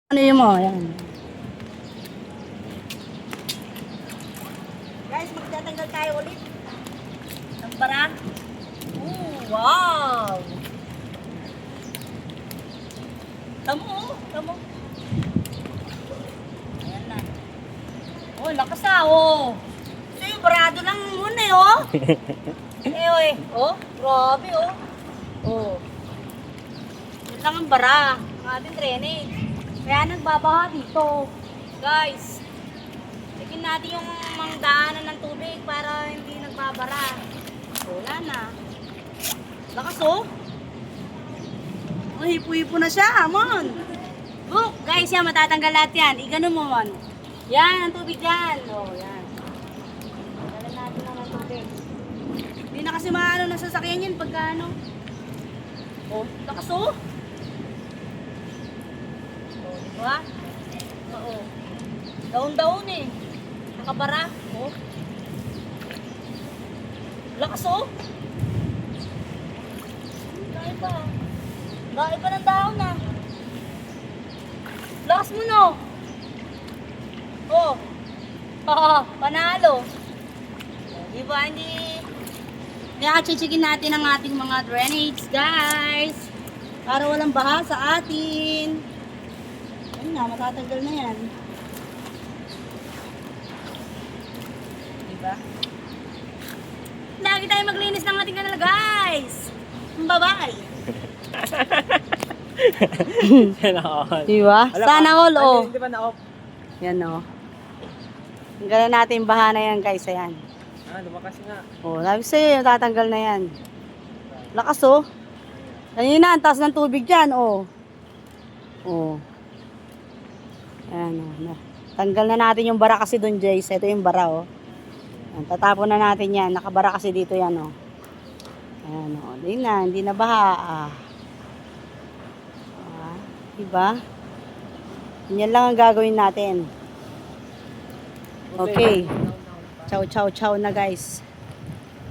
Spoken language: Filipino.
Ano yun mo? Ayan. Guys, magtatanggal tayo ulit ng bara. Wow! Tamo. Ayan na. Oh, lakas oh. So yung barado lang muna oh. Oh, grabe oh. Oh. Yun lang ang bara. Ang ating drainage. Kaya nagbabaha dito. Guys, tignan natin yung mangdaanan ng tubig para hindi nagbabara. Wala na. Lakas oh. Oh, hipo-hipo na siya, Amon. Look, guys, yan, matatanggal lahat yan. Igano mo, man. Yan, ang tubig yan. Oh, yan. Tanggalan natin lang ang tubig. Hindi na kasi maano na sasakyan yan pagka ano. Oh, lakas oh. Oh, di ba? Oo. Daon-daon eh. Nakabara. Oh. Lakas oh. Dahil pa. Dahil pa ng daon na. Lakas mo no. Oh. Panalo. Oh, di ba? Hindi. Kaya chichikin natin ang ating mga drainage, guys. Para walang baha sa atin. Ayun na, matatanggal na yan. Diba? Lagi tayo maglinis ng ating kanal, guys. Bye-bye. Diba? Sana all, oh. Hindi ba na-off? Yan, oh. Tanggalan natin yung baha na yan, guys. Ayan. Lumakas nga. Oh, sabi sa'yo, tatanggal na yan. Lakas, oh. Kanina, ang taas ng tubig dyan, oh. Oh. Ayan, oh. Tanggal na natin yung bara kasi doon, Jace. Ito yung bara, oh. Ayan, tatapon na natin yan. Nakabara kasi dito yan, oh. Ayan, oh. Hindi na baha. Diba? Yan lang ang gagawin natin. Okay. Ciao, ciao, ciao na, guys.